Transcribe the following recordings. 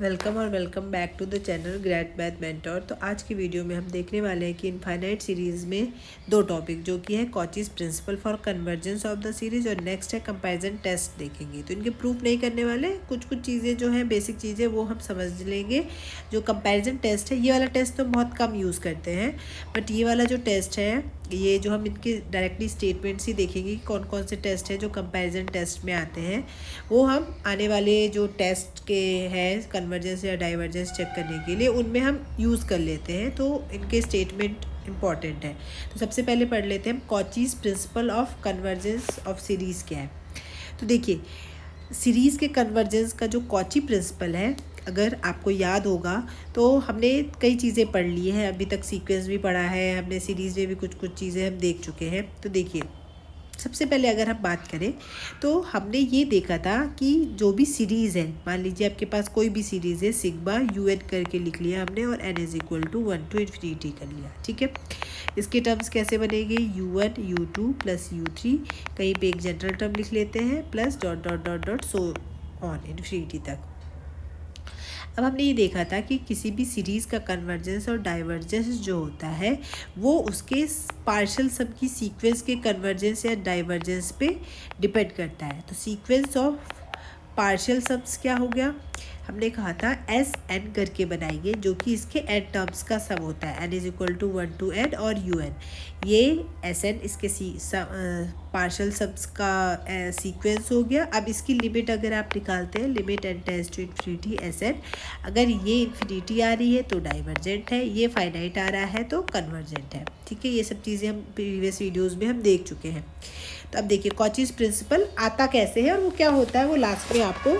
Welcome और welcome back to the channel great math mentor. तो आज की वीडियो में हम देखने वाले हैं कि इनफाइनाइट सीरीज़ में दो टॉपिक जो कि है Cauchy's principle for convergence of the series और नेक्स्ट है कंपैरिजन टेस्ट देखेंगे। तो इनके प्रूफ नहीं करने वाले, कुछ चीज़ें जो है बेसिक चीज़ें वो हम समझ लेंगे। जो कंपैरिजन टेस्ट है, ये वाला टेस्ट तो बहुत कम यूज़ करते हैं, बट ये वाला जो टेस्ट है, ये जो हम इनके डायरेक्टली स्टेटमेंट्स ही देखेंगे कि कौन कौन से टेस्ट है जो कंपैरिजन टेस्ट में आते हैं। वो हम आने वाले जो टेस्ट के हैं कन्वर्जेंस या डाइवर्जेंस चेक करने के लिए उनमें हम यूज़ कर लेते हैं। तो इनके स्टेटमेंट इंपॉर्टेंट है। तो सबसे पहले पढ़ लेते हैं हम Cauchy's principle of convergence of series क्या है। तो देखिए, सीरीज़ के कन्वर्जेंस का जो कॉची प्रिंसिपल है, अगर आपको याद होगा तो हमने कई चीज़ें पढ़ ली हैं अभी तक, सीक्वेंस भी पढ़ा है हमने, सीरीज़ में भी कुछ चीज़ें हम देख चुके हैं। तो देखिए, सबसे पहले अगर हम बात करें तो हमने ये देखा था कि जो भी सीरीज़ है, मान लीजिए आपके पास कोई भी सीरीज़ है, सिग्मा यू एन करके लिख लिया हमने और n is equal to 1 to infinity कर लिया, ठीक है। इसके टर्म्स कैसे बनेंगे, u1 u2 प्लस u3, कहीं पे एक जनरल टर्म लिख लेते हैं, plus dot dot dot dot so on infinity तक। अब हमने ये देखा था कि किसी भी सीरीज़ का कन्वर्जेंस और डाइवर्जेंस जो होता है वो उसके पार्शियल सम की सीक्वेंस के कन्वर्जेंस या डाइवर्जेंस पे डिपेंड करता है। तो सीक्वेंस ऑफ पार्शियल सम्स क्या हो गया, हमने कहा था एस एन करके बनाएंगे, जो कि इसके एन टर्म्स का सम होता है, n is equal to 1 to n और यू एन, ये एस एन इसके पार्शियल सम्स का सीक्वेंस हो गया। अब इसकी लिमिट अगर आप निकालते हैं, limit n tends to infinity s n, अगर ये इन्फिनिटी आ रही है तो डाइवर्जेंट है, ये फाइनाइट आ रहा है तो कन्वर्जेंट है, ठीक है। ये सब चीज़ें हम प्रीवियस वीडियोज़ में हम देख चुके हैं। तो अब देखिए कॉचीज प्रिंसिपल आता कैसे है और वो क्या होता है, वो लास्ट में आपको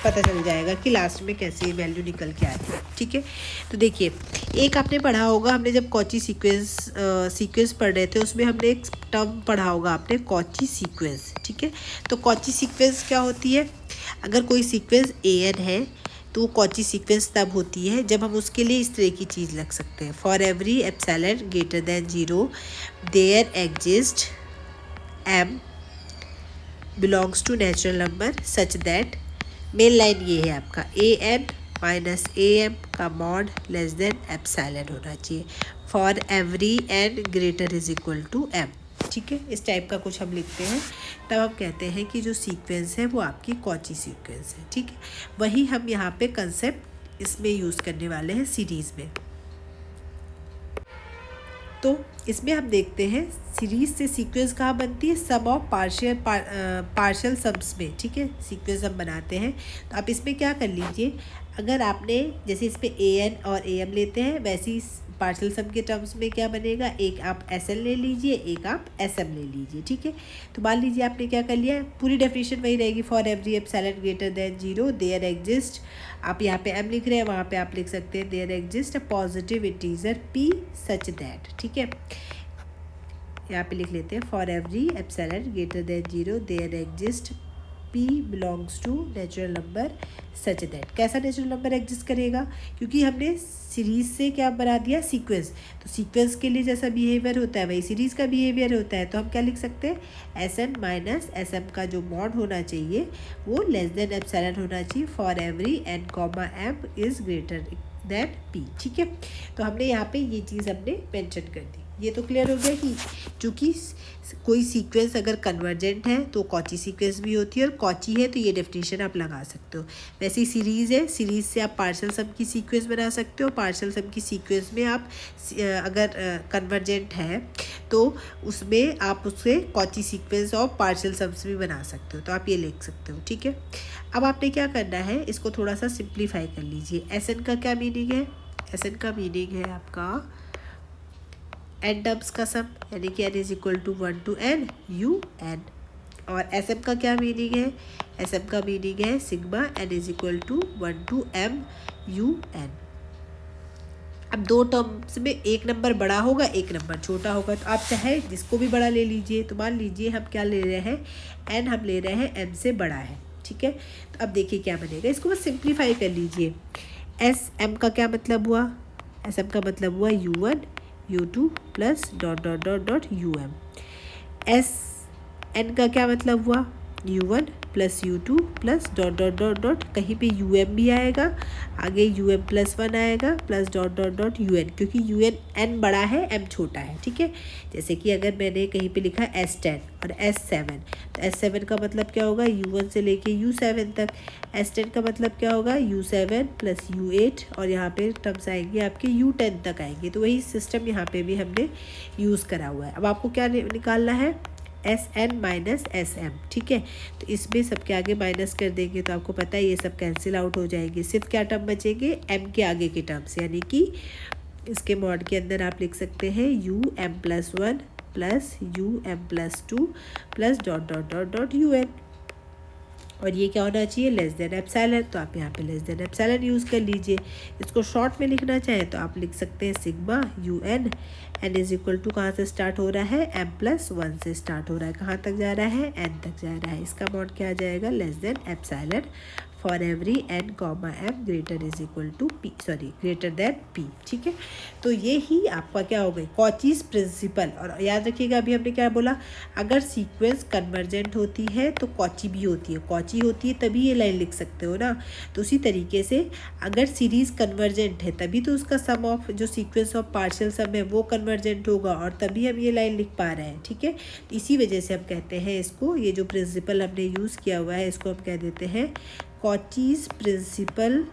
पता चल जाएगा कि लास्ट में कैसे वैल्यू निकल के आती है, ठीक है। तो देखिए, एक आपने पढ़ा होगा, हमने जब कॉची सीक्वेंस पढ़ रहे थे उसमें हमने एक टर्म पढ़ा होगा आपने, कॉची सीक्वेंस, ठीक है। तो कॉची सीक्वेंस क्या होती है, अगर कोई सीक्वेंस ए एन है तो वो कॉची सीक्वेंस तब होती है जब हम उसके लिए इस तरह की चीज़ लिख सकते हैं, for every epsilon greater than 0 there exist m belongs to natural number such that, main line ये है आपका a n minus a m का मॉड लेस देन एप्सिलॉन होना चाहिए, for every n greater is equal to m, ठीक है। इस type का कुछ हम लिखते हैं, तब हम कहते हैं कि जो सीक्वेंस है वो आपकी कॉची सीक्वेंस है, ठीक है। वही हम यहाँ पे कंसेप्ट इसमें यूज़ करने वाले हैं सीरीज़ में। तो इसमें हम देखते हैं सीरीज से सीक्वेंस कहाँ बनती है, सम ऑफ पार्शियल सम्स में, ठीक है, सीक्वेंस हम बनाते हैं। तो आप इसमें क्या कर लीजिए, अगर आपने जैसे इसमें ए एन और ए एम लेते हैं, वैसे ही पार्शियल सम के टर्म्स में क्या बनेगा, एक आप एस एन ले लीजिए, एक आप एस एम ले लीजिए, ठीक है। तो मान लीजिए आपने क्या कर लिया, पूरी डेफिनेशन वही रहेगी, for every epsilon greater than 0 there exist, आप यहाँ पे m लिख रहे हैं, वहाँ पे आप लिख सकते हैं there exist a positive integer p such that, ठीक है। यहाँ पे लिख लेते हैं for every epsilon greater than 0 there exist p belongs to natural number such that. कैसा नेचुरल नंबर एग्जिस्ट करेगा, क्योंकि हमने सीरीज से क्या बना दिया, सीक्वेंस, तो सीक्वेंस के लिए जैसा बिहेवियर होता है वही सीरीज़ का बिहेवियर होता है। तो हम क्या लिख सकते हैं, s n minus s m का जो मॉड होना चाहिए वो लेस देन एप्सिलॉन होना चाहिए, for every n comma m is greater than p, ठीक है। तो हमने यहाँ पे ये चीज़ हमने मेंशन कर दी। ये तो क्लियर हो गया कि चूँकि कोई सीक्वेंस अगर कन्वर्जेंट है तो कॉची सीक्वेंस भी होती है, और कॉची है तो ये डेफिनेशन आप लगा सकते हो। वैसे ही सीरीज़ है, सीरीज़ से आप पार्शियल सम की सीक्वेंस बना सकते हो, पार्शियल सम की सीक्वेंस में आप अगर कन्वर्जेंट है तो उसमें आप उससे कॉची सीक्वेंस और पार्शियल सम्स भी बना सकते हो, तो आप ये लिख सकते हो, ठीक है। अब आपने क्या करना है, इसको थोड़ा सा सिंप्लीफाई कर लीजिए। एस एन का क्या मीनिंग है, एस एन का मीनिंग है आपका एन टर्म्स का सम, यानी कि n is equal to 1 to n u n, और एस एम का क्या मीनिंग है, एस एम का मीनिंग है sigma n is equal to 1 to m u n। अब दो टर्म्स में एक नंबर बड़ा होगा, एक नंबर छोटा होगा, तो आप चाहे जिसको भी बड़ा ले लीजिए। तो मान लीजिए हम क्या ले रहे हैं, एन हम ले रहे हैं m से बड़ा है, ठीक है। तो अब देखिए क्या बनेगा, इसको बस सिंप्लीफाई कर लीजिए। एस एम का क्या मतलब हुआ, एस एम का मतलब हुआ u1 u2 plus dot dot dot dot u m. S n का क्या मतलब हुआ, u1 plus U2 plus dot dot dot dot, कहीं पे UM भी आएगा, आगे UM+1 आएगा plus dot dot dot UN, क्योंकि UN बड़ा है, M छोटा है, ठीक है। जैसे कि अगर मैंने कहीं पे लिखा S10 और S7, तो S7 का मतलब क्या होगा, U1 से लेके U7 तक, S10 का मतलब क्या होगा, U7 प्लस U8, और यहाँ पे टर्म्स आएंगे आपके U10 तक आएंगे। तो वही सिस्टम यहाँ पे भी हमने यूज़ करा हुआ है। अब आपको क्या निकालना है, SN माइनस SM, ठीक है। तो इसमें सबके आगे माइनस कर देंगे तो आपको पता है ये सब कैंसिल आउट हो जाएंगे, सिर्फ क्या टर्म बचेंगे, M के आगे के टर्म्स, यानी कि इसके मॉड के अंदर आप लिख सकते हैं UM+1 plus UM+2 plus dot dot dot dot UN, और ये क्या होना चाहिए, लेस देन एप्सिलॉन। तो आप यहाँ पे लेस देन एप्सिलॉन यूज़ कर लीजिए। इसको शॉर्ट में लिखना चाहें तो आप लिख सकते हैं sigma UN, N is equal to कहाँ से स्टार्ट हो रहा है, M+1 से स्टार्ट हो रहा है, कहाँ तक जा रहा है, N तक जा रहा है। इसका मॉड क्या आ जाएगा, less than epsilon for every N, M greater is equal to P, sorry greater than P, ठीक है। तो ये ही आपका क्या हो गई, कॉचीज प्रिंसिपल। और याद रखिएगा अभी हमने क्या बोला, अगर सीक्वेंस कन्वर्जेंट होती है तो कॉची भी होती है, कॉची होती है तभी ये लाइन लिख सकते हो ना। तो उसी तरीके से अगर सीरीज़ कन्वर्जेंट है तभी तो उसका सम ऑफ जो सीक्वेंस ऑफ पार्शियल सम है वो कन्वर्जेंट होगा, और तभी हम ये लाइन लिख पा रहे हैं, ठीक है। तो इसी वजह से हम कहते हैं इसको, ये जो प्रिंसिपल हमने यूज़ किया हुआ है इसको हम कह देते हैं Cauchy's principle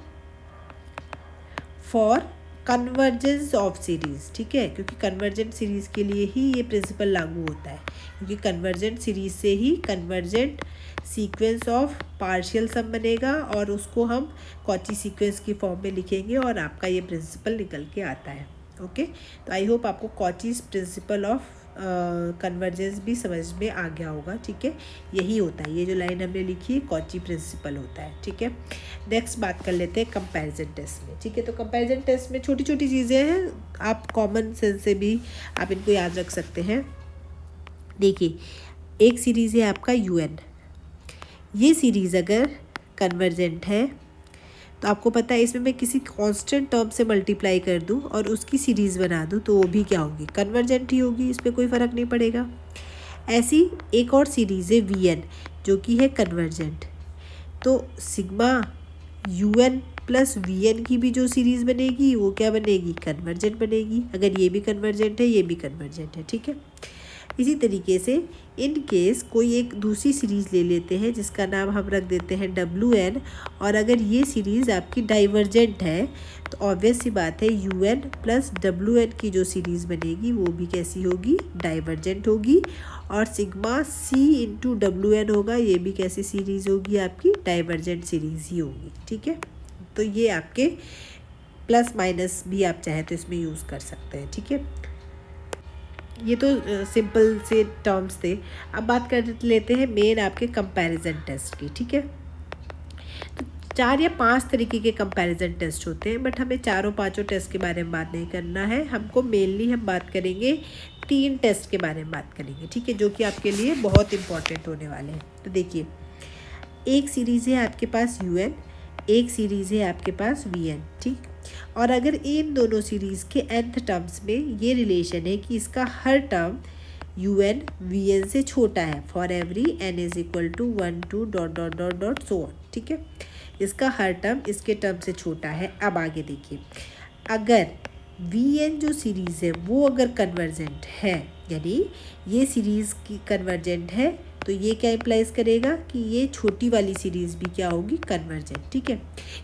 for convergence of series, ठीक है। क्योंकि कन्वर्जेंट सीरीज़ के लिए ही ये प्रिंसिपल लागू होता है, क्योंकि कन्वर्जेंट सीरीज़ से ही कन्वर्जेंट सीक्वेंस ऑफ पार्शियल सम बनेगा, और उसको हम कॉची सीक्वेंस की फॉर्म में लिखेंगे और आपका ये प्रिंसिपल निकल के आता है। ओके, तो आई होप आपको कॉचीज प्रिंसिपल ऑफ कन्वर्जेंस भी समझ में आ गया होगा, ठीक है। यही होता है, ये जो लाइन हमने लिखी है कॉची प्रिंसिपल होता है, ठीक है। नेक्स्ट बात कर लेते हैं कंपैरिजन टेस्ट में, ठीक है। तो कंपैरिजन टेस्ट में छोटी छोटी चीज़ें हैं, आप कॉमन सेंस से भी आप इनको याद रख सकते हैं। देखिए, एक सीरीज़ है आपका UN, ये सीरीज़ अगर कन्वर्जेंट है तो आपको पता है इसमें मैं किसी कांस्टेंट टर्म से मल्टीप्लाई कर दूं और उसकी सीरीज़ बना दूं तो वो भी क्या होगी, कन्वर्जेंट ही होगी, इस पर कोई फ़र्क नहीं पड़ेगा। ऐसी एक और सीरीज़ है VN जो कि है कन्वर्जेंट, तो सिग्मा UN प्लस VN की भी जो सीरीज़ बनेगी वो क्या बनेगी, कन्वर्जेंट बनेगी। अगर ये भी कन्वर्जेंट है ये भी कन्वर्जेंट है, ठीक है। इसी तरीके से इन केस कोई एक दूसरी सीरीज़ ले लेते हैं जिसका नाम हम रख देते हैं WN, और अगर ये सीरीज़ आपकी डाइवर्जेंट है तो ऑब्वियस सी बात है UN प्लस WN की जो सीरीज़ बनेगी वो भी कैसी होगी, डाइवर्जेंट होगी, और सिग्मा C इंटू WN होगा, ये भी कैसी सीरीज़ होगी, आपकी डाइवर्जेंट सीरीज़ ही होगी, ठीक है। तो ये आपके प्लस माइनस भी आप चाहें तो इसमें यूज़ कर सकते हैं, ठीक है। ये तो सिंपल से टर्म्स थे। अब बात कर लेते हैं मेन आपके कंपैरिजन टेस्ट की, ठीक है। तो 4 या 5 तरीके के कंपैरिजन टेस्ट होते हैं, बट हमें चारों पांचों टेस्ट के बारे में बात नहीं करना है, हमको मेनली हम बात करेंगे 3 टेस्ट के बारे में बात करेंगे, ठीक है, जो कि आपके लिए बहुत इंपॉर्टेंट होने वाले हैं। तो देखिए, एक सीरीज़ है आपके पास UN, एक सीरीज़ है आपके पास VN, ठीक। और अगर इन दोनों सीरीज़ के nth टर्म्स में ये रिलेशन है कि इसका हर टर्म UN VN से छोटा है, for every N is equal to 1 2 dot dot dot dot so on, ठीक है, इसका हर टर्म इसके टर्म से छोटा है। अब आगे देखिए, अगर VN जो सीरीज़ है वो अगर कन्वर्जेंट है, यानी ये सीरीज़ की कन्वर्जेंट है, तो ये क्या इम्प्लाइज करेगा कि ये छोटी वाली सीरीज़ भी क्या होगी, कन्वर्जेंट, ठीक है।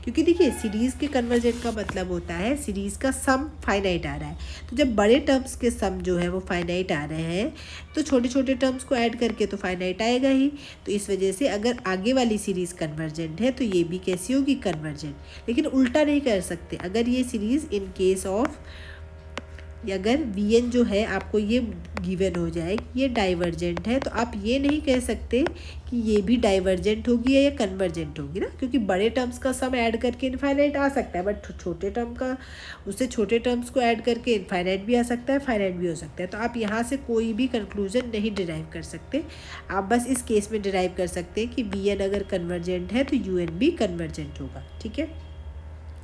क्योंकि देखिए, सीरीज़ के कन्वर्जेंट का मतलब होता है सीरीज़ का सम फाइनाइट आ रहा है, तो जब बड़े टर्म्स के सम जो है वो फाइनाइट आ रहे हैं तो छोटे छोटे टर्म्स को ऐड करके तो फाइनाइट आएगा ही। तो इस वजह से अगर आगे वाली सीरीज़ कन्वर्जेंट है तो ये भी कैसी होगी, कन्वर्जेंट। लेकिन उल्टा नहीं कर सकते, अगर ये सीरीज़ इन केस ऑफ अगर VN जो है आपको ये गिवन हो जाए कि ये डाइवर्जेंट है, तो आप ये नहीं कह सकते कि ये भी डाइवर्जेंट होगी या कन्वर्जेंट होगी ना, क्योंकि बड़े टर्म्स का सम ऐड करके इनफाइनाइट आ सकता है, बट छोटे टर्म का उससे छोटे टर्म्स को ऐड करके इनफाइनाइट भी आ सकता है, फाइनाइट भी हो सकता है। तो आप यहाँ से कोई भी कंक्लूजन नहीं डिराइव कर सकते, आप बस इस केस में डिराइव कर सकते हैं कि VN अगर कन्वर्जेंट है तो UN भी कन्वर्जेंट होगा, ठीक है।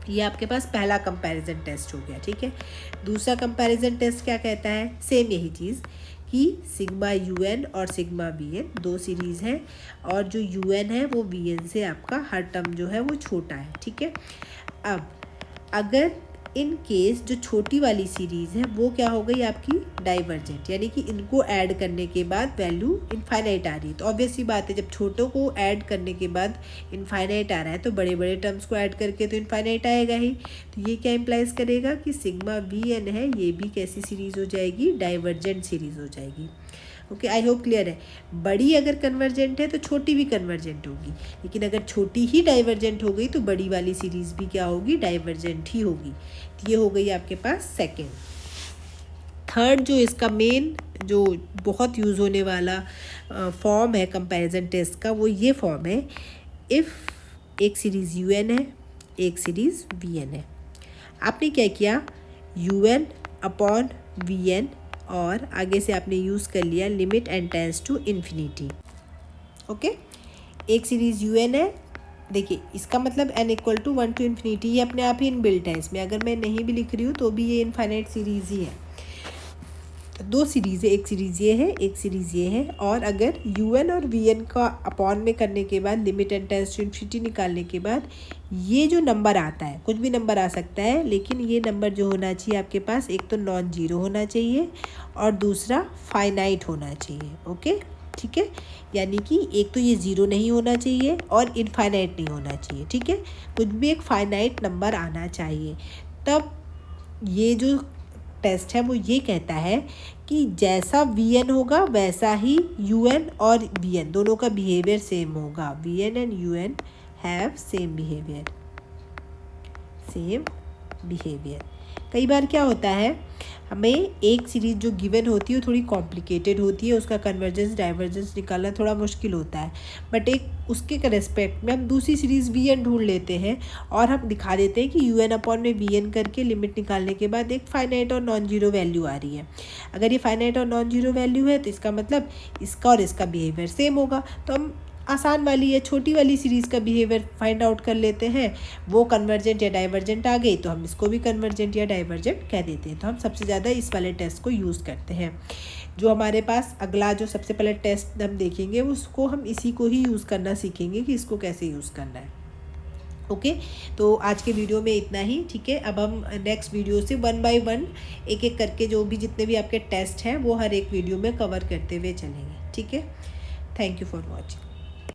ये आपके पास पहला कंपैरिजन टेस्ट हो गया, ठीक है। दूसरा कंपैरिजन टेस्ट क्या कहता है, सेम यही चीज़ कि सिग्मा UN और सिग्मा VN दो सीरीज़ हैं और जो UN है वो VN से आपका हर टर्म जो है वो छोटा है, ठीक है। अब अगर इन केस जो छोटी वाली सीरीज़ है वो क्या हो गई आपकी डाइवर्जेंट, यानी कि इनको ऐड करने के बाद वैल्यू इनफाइनाइट आ रही है। तो ऑब्वियस सी बात है, जब छोटों को ऐड करने के बाद इनफाइनाइट आ रहा है तो बड़े बड़े टर्म्स को ऐड करके तो इनफाइनाइट आएगा ही। तो ये क्या इम्प्लाइज करेगा कि सिग्मा VN है ये भी कैसी सीरीज़ हो जाएगी, डाइवर्जेंट सीरीज़ हो जाएगी। ओके, आई होप क्लियर है। बड़ी अगर कन्वर्जेंट है तो छोटी भी कन्वर्जेंट होगी, लेकिन अगर छोटी ही डाइवर्जेंट हो गई तो बड़ी वाली सीरीज़ भी क्या होगी, डाइवर्जेंट ही होगी। तो ये हो गई आपके पास सेकंड। थर्ड जो इसका मेन जो बहुत यूज़ होने वाला फॉर्म है कंपैरिजन टेस्ट का, वो ये फॉर्म है, इफ़ एक सीरीज़ UN है एक सीरीज़ VN है। आपने क्या किया, UN अपॉन VN और आगे से आपने यूज़ कर लिया limit and tends to infinity. Okay, एक सीरीज़ UN है, देखिए इसका मतलब n equal to 1 to infinity, ये अपने आप ही इनबिल्ट है इसमें, अगर मैं नहीं भी लिख रही हूँ तो भी ये इनफाइनाइट सीरीज़ ही है। दो सीरीज़ है, एक सीरीज़ ये है एक सीरीज़ ये है, और अगर UN और VN का अपॉन में करने के बाद limit and tends to infinity निकालने के बाद ये जो नंबर आता है, कुछ भी नंबर आ सकता है, लेकिन ये नंबर जो होना चाहिए आपके पास, एक तो नॉन जीरो होना चाहिए और दूसरा फाइनाइट होना चाहिए। ओके, ठीक है, यानी कि एक तो ये ज़ीरो नहीं होना चाहिए और इनफाइनाइट नहीं होना चाहिए, ठीक है, कुछ भी एक फाइनाइट नंबर आना चाहिए। तब ये जो टेस्ट है वो ये कहता है कि जैसा VN होगा वैसा ही UN और VN दोनों का बिहेवियर सेम होगा। VN and UN have same behaviour, same behaviour. कई बार क्या होता है, हमें एक सीरीज़ जो गिवन होती है वो थोड़ी कॉम्प्लिकेटेड होती है, उसका कन्वर्जेंस डाइवर्जेंस निकालना थोड़ा मुश्किल होता है, बट एक उसके रेस्पेक्ट में हम दूसरी सीरीज़ VN ढूंढ लेते हैं और हम दिखा देते हैं कि UN अपॉन में VN करके लिमिट निकालने के बाद एक फाइनाइट और नॉन जीरो वैल्यू आ रही है। अगर ये फाइनाइट और नॉन जीरो वैल्यू है तो इसका मतलब इसका और इसका बिहेवियर सेम होगा। तो हम आसान वाली या छोटी वाली सीरीज़ का बिहेवियर फाइंड आउट कर लेते हैं, वो कन्वर्जेंट या डाइवर्जेंट आ गई तो हम इसको भी कन्वर्जेंट या डाइवर्जेंट कह देते हैं। तो हम सबसे ज़्यादा इस वाले टेस्ट को यूज़ करते हैं। जो हमारे पास अगला जो सबसे पहले टेस्ट हम देखेंगे उसको हम इसी को ही यूज़ करना सीखेंगे कि इसको कैसे यूज़ करना है। ओके, तो आज के वीडियो में इतना ही, ठीक है। अब हम नेक्स्ट वीडियो से 1 बाय 1 एक एक करके जो भी जितने भी आपके टेस्ट हैं वो हर एक वीडियो में कवर करते हुए चलेंगे, ठीक है। Thank you for watching.